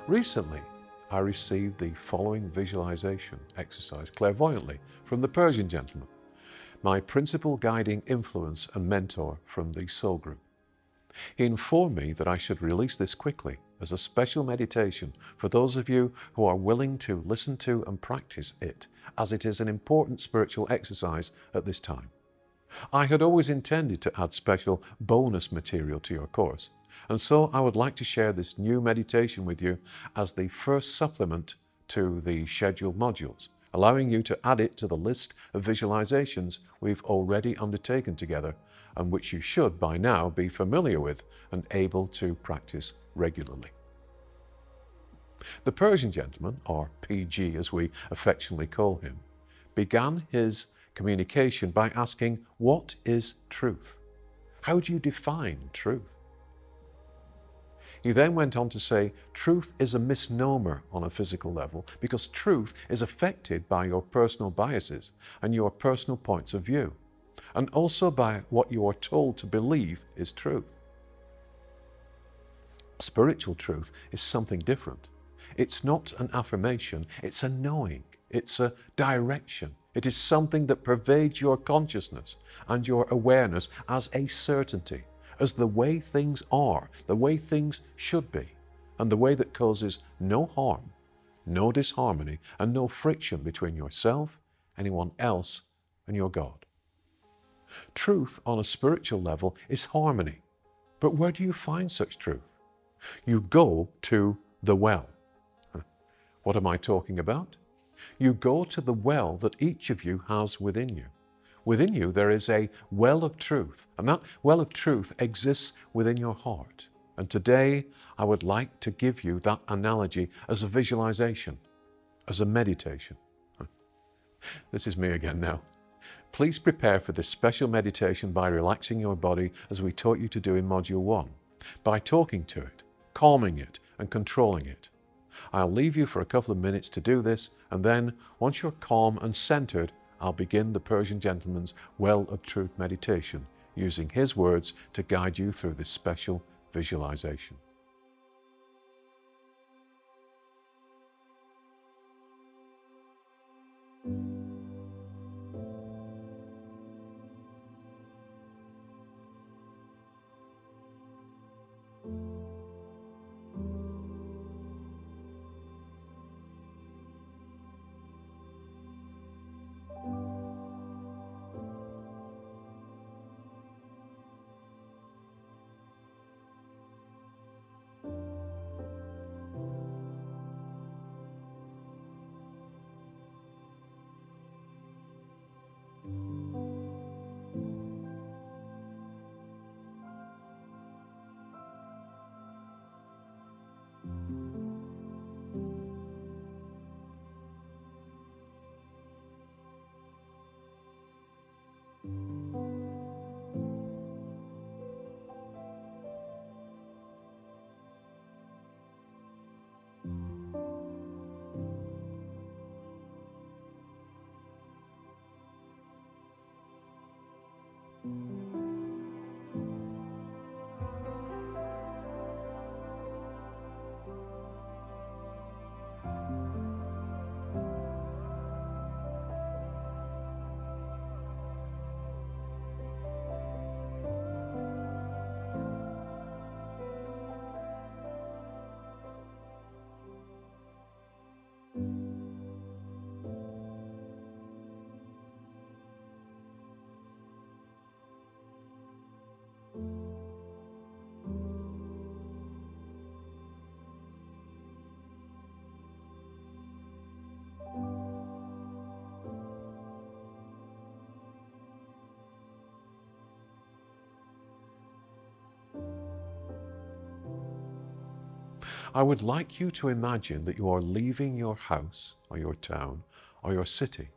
Recently, I received the following visualization exercise clairvoyantly from the Persian Gentleman, my principal guiding influence and mentor from the Soul Group. He informed me that I should release this quickly as a special meditation for those of you who are willing to listen to and practice it, as it is an important spiritual exercise at this time. I had always intended to add special bonus material to your course, and so I would like to share this new meditation with you as the first supplement to the scheduled modules, allowing you to add it to the list of visualizations we've already undertaken together and which you should by now be familiar with and able to practice regularly. The Persian Gentleman, or PG as we affectionately call him, began his communication by asking, what is truth? How do you define truth? He then went on to say, truth is a misnomer on a physical level because truth is affected by your personal biases and your personal points of view, and also by what you are told to believe is truth. Spiritual truth is something different. It's not an affirmation, it's a knowing, it's a direction. It is something that pervades your consciousness and your awareness as a certainty, as the way things are, the way things should be, and the way that causes no harm, no disharmony, and no friction between yourself, anyone else, and your God. Truth on a spiritual level is harmony. But where do you find such truth? You go to the well. What am I talking about? You go to the well that each of you has within you. Within you there is a well of truth, and that well of truth exists within your heart. And today I would like to give you that analogy as a visualization, as a meditation. This is me again now. Please prepare for this special meditation by relaxing your body as we taught you to do in Module 1, by talking to it, calming it, and controlling it. I'll leave you for a couple of minutes to do this, and then, once you're calm and centered, I'll begin the Persian Gentleman's Well of Truth meditation, using his words to guide you through this special visualization. I would like you to imagine that you are leaving your house or your town or your city.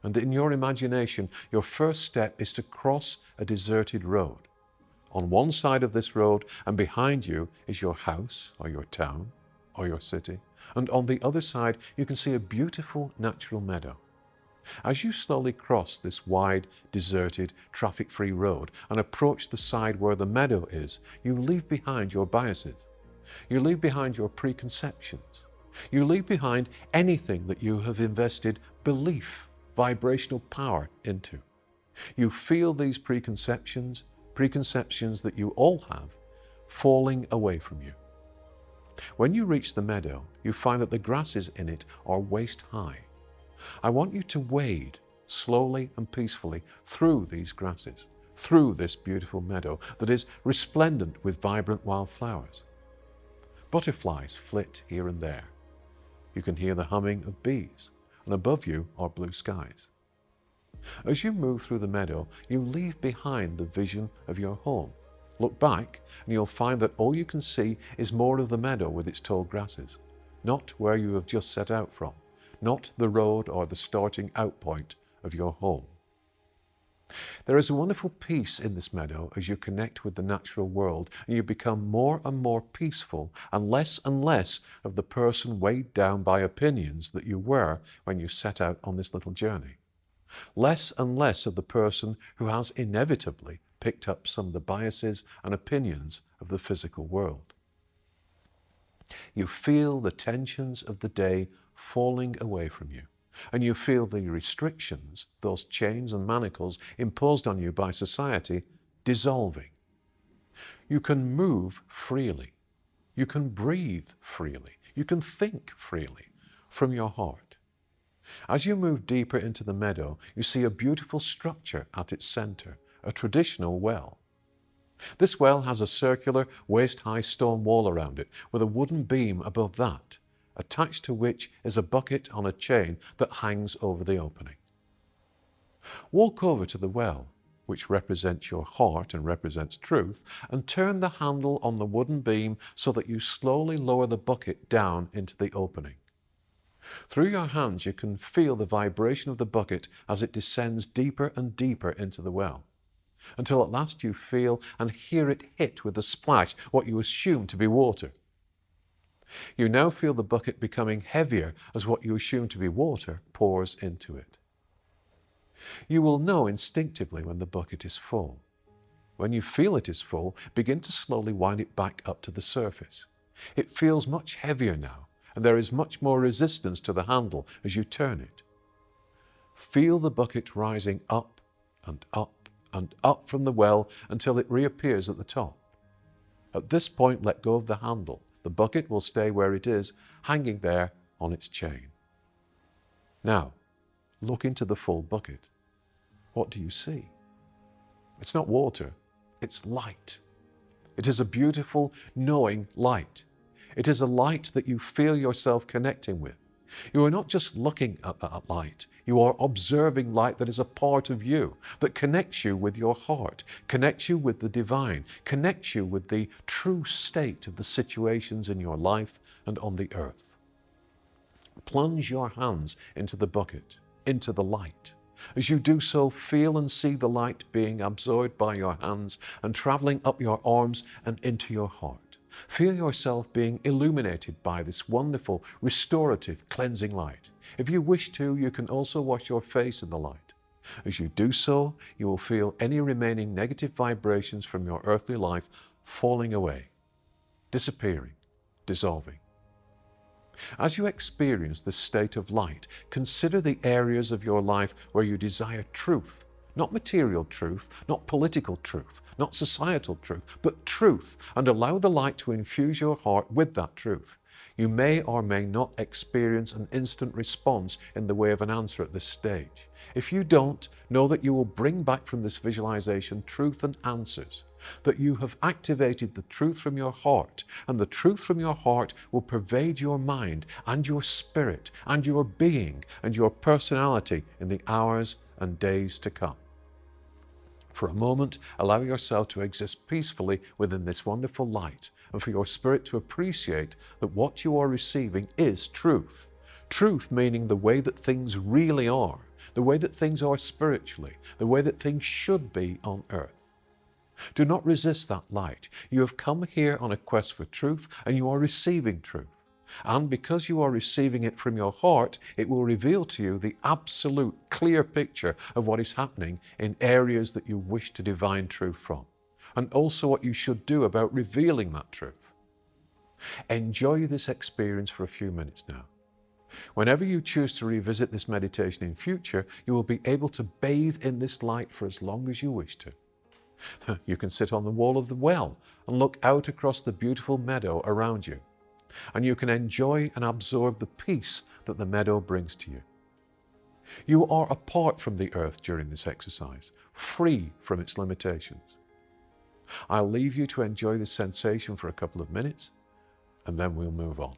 And in your imagination, your first step is to cross a deserted road. On one side of this road and behind you is your house or your town or your city. And on the other side, you can see a beautiful natural meadow. As you slowly cross this wide, deserted, traffic-free road and approach the side where the meadow is, you leave behind your biases. You leave behind your preconceptions. You leave behind anything that you have invested belief, vibrational power into. You feel these preconceptions that you all have, falling away from you. When you reach the meadow, you find that the grasses in it are waist high. I want you to wade slowly and peacefully through these grasses, through this beautiful meadow that is resplendent with vibrant wildflowers. Butterflies flit here and there. You can hear the humming of bees, and above you are blue skies. As you move through the meadow, you leave behind the vision of your home. Look back, and you'll find that all you can see is more of the meadow with its tall grasses, not where you have just set out from, not the road or the starting out point of your home. There is a wonderful peace in this meadow as you connect with the natural world, and you become more and more peaceful and less of the person weighed down by opinions that you were when you set out on this little journey. Less and less of the person who has inevitably picked up some of the biases and opinions of the physical world. You feel the tensions of the day falling away from you, and you feel the restrictions, those chains and manacles imposed on you by society, dissolving. You can move freely. You can breathe freely. You can think freely from your heart. As you move deeper into the meadow, you see a beautiful structure at its center, a traditional well. This well has a circular, waist-high stone wall around it, with a wooden beam above that, attached to which is a bucket on a chain that hangs over the opening. Walk over to the well, which represents your heart and represents truth, and turn the handle on the wooden beam so that you slowly lower the bucket down into the opening. Through your hands you can feel the vibration of the bucket as it descends deeper and deeper into the well, until at last you feel and hear it hit with a splash what you assume to be water. You now feel the bucket becoming heavier as what you assume to be water pours into it. You will know instinctively when the bucket is full. When you feel it is full, begin to slowly wind it back up to the surface. It feels much heavier now, and there is much more resistance to the handle as you turn it. Feel the bucket rising up and up and up from the well until it reappears at the top. At this point, let go of the handle. The bucket will stay where it is, hanging there on its chain. Now, look into the full bucket. What do you see? It's not water, it's light. It is a beautiful, knowing light. It is a light that you feel yourself connecting with. You are not just looking at that light, you are observing light that is a part of you, that connects you with your heart, connects you with the divine, connects you with the true state of the situations in your life and on the earth. Plunge your hands into the bucket, into the light. As you do so, feel and see the light being absorbed by your hands and traveling up your arms and into your heart. Feel yourself being illuminated by this wonderful, restorative, cleansing light. If you wish to, you can also wash your face in the light. As you do so, you will feel any remaining negative vibrations from your earthly life falling away, disappearing, dissolving. As you experience this state of light, consider the areas of your life where you desire truth. Not material truth, not political truth, not societal truth, but truth, and allow the light to infuse your heart with that truth. You may or may not experience an instant response in the way of an answer at this stage. If you don't, know that you will bring back from this visualization truth and answers, that you have activated the truth from your heart, and the truth from your heart will pervade your mind and your spirit and your being and your personality in the hours and days to come. For a moment, allow yourself to exist peacefully within this wonderful light, and for your spirit to appreciate that what you are receiving is truth. Truth meaning the way that things really are, the way that things are spiritually, the way that things should be on earth. Do not resist that light. You have come here on a quest for truth, and you are receiving truth. And because you are receiving it from your heart, it will reveal to you the absolute clear picture of what is happening in areas that you wish to divine truth from, and also what you should do about revealing that truth. Enjoy this experience for a few minutes now. Whenever you choose to revisit this meditation in future, you will be able to bathe in this light for as long as you wish to. You can sit on the wall of the well and look out across the beautiful meadow around you, and you can enjoy and absorb the peace that the meadow brings to you. You are apart from the earth during this exercise, free from its limitations. I'll leave you to enjoy this sensation for a couple of minutes, and then we'll move on.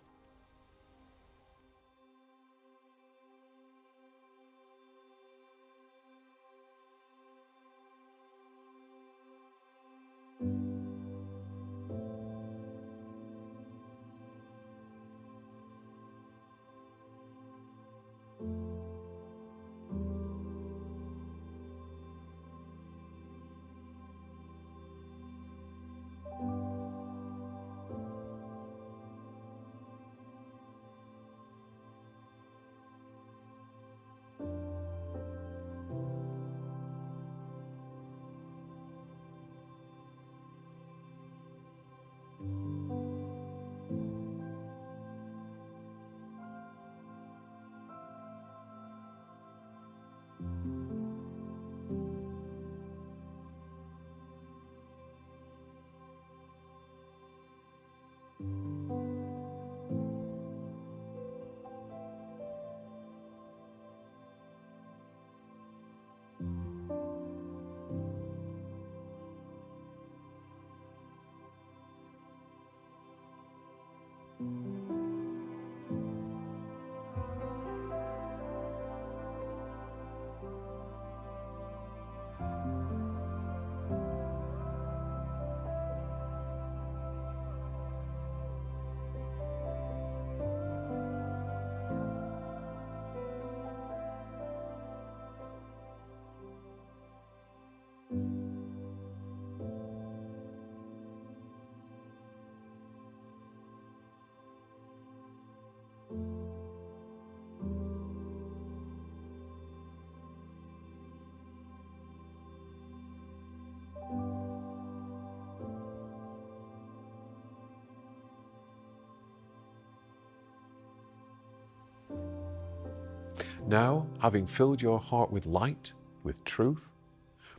Now, having filled your heart with light, with truth,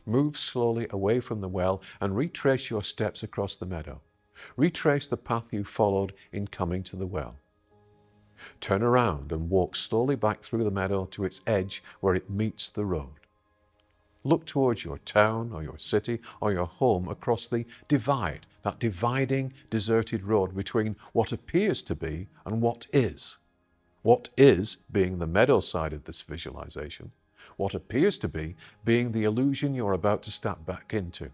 move slowly away from the well and retrace your steps across the meadow. Retrace the path you followed in coming to the well. Turn around and walk slowly back through the meadow to its edge where it meets the road. Look towards your town or your city or your home across the divide, that dividing, deserted road between what appears to be and what is. What is being the meadow side of this visualization, what appears to be being the illusion you're about to step back into.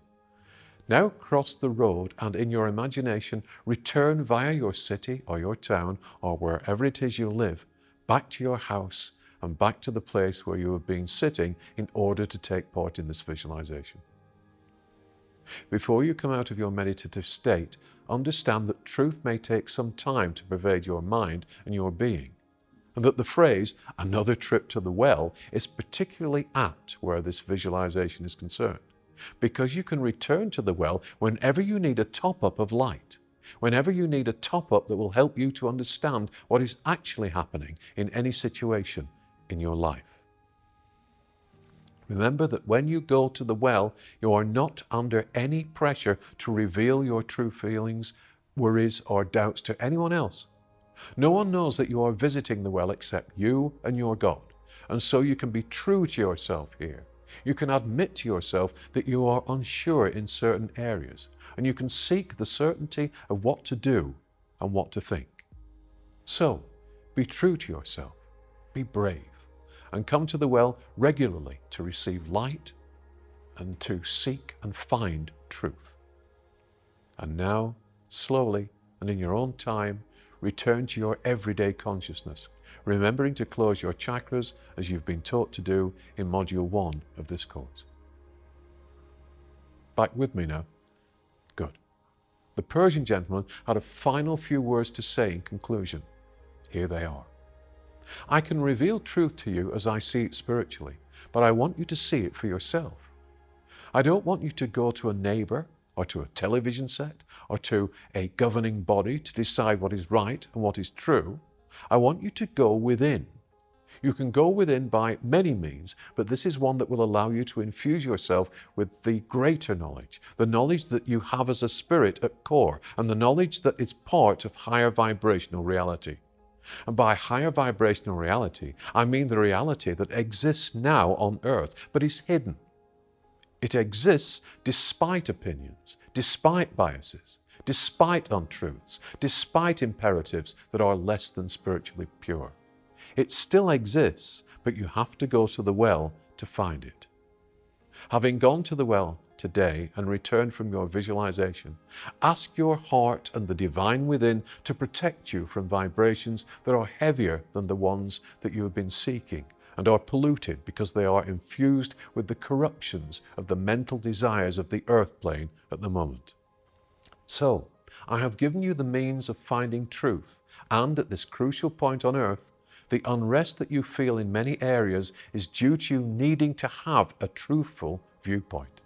Now cross the road and in your imagination return via your city or your town or wherever it is you live, back to your house and back to the place where you have been sitting in order to take part in this visualization. Before you come out of your meditative state, understand that truth may take some time to pervade your mind and your being, and that the phrase, "another trip to the well," is particularly apt where this visualization is concerned, because you can return to the well whenever you need a top-up of light, whenever you need a top-up that will help you to understand what is actually happening in any situation in your life. Remember that when you go to the well, you are not under any pressure to reveal your true feelings, worries, or doubts to anyone else. No one knows that you are visiting the well except you and your God, and so you can be true to yourself here. You can admit to yourself that you are unsure in certain areas, and you can seek the certainty of what to do and what to think. So, be true to yourself, be brave, and come to the well regularly to receive light and to seek and find truth. And now, slowly and in your own time, return to your everyday consciousness, remembering to close your chakras as you've been taught to do in Module 1 of this course. Back with me now? Good. The Persian gentleman had a final few words to say in conclusion. Here they are. I can reveal truth to you as I see it spiritually, but I want you to see it for yourself. I don't want you to go to a neighbor or to a television set, or to a governing body to decide what is right and what is true. I want you to go within. You can go within by many means, but this is one that will allow you to infuse yourself with the greater knowledge, the knowledge that you have as a spirit at core, and the knowledge that is part of higher vibrational reality. And by higher vibrational reality, I mean the reality that exists now on earth, but is hidden. It exists despite opinions, despite biases, despite untruths, despite imperatives that are less than spiritually pure. It still exists, but you have to go to the well to find it. Having gone to the well today and returned from your visualization, ask your heart and the divine within to protect you from vibrations that are heavier than the ones that you have been seeking and are polluted because they are infused with the corruptions of the mental desires of the earth plane at the moment. So, I have given you the means of finding truth, and at this crucial point on earth, the unrest that you feel in many areas is due to you needing to have a truthful viewpoint.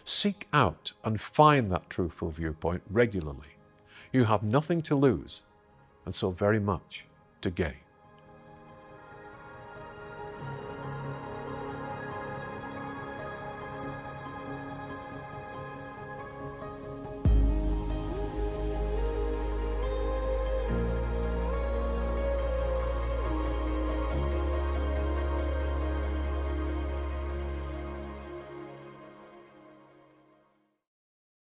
Seek out and find that truthful viewpoint regularly. You have nothing to lose, and so very much to gain.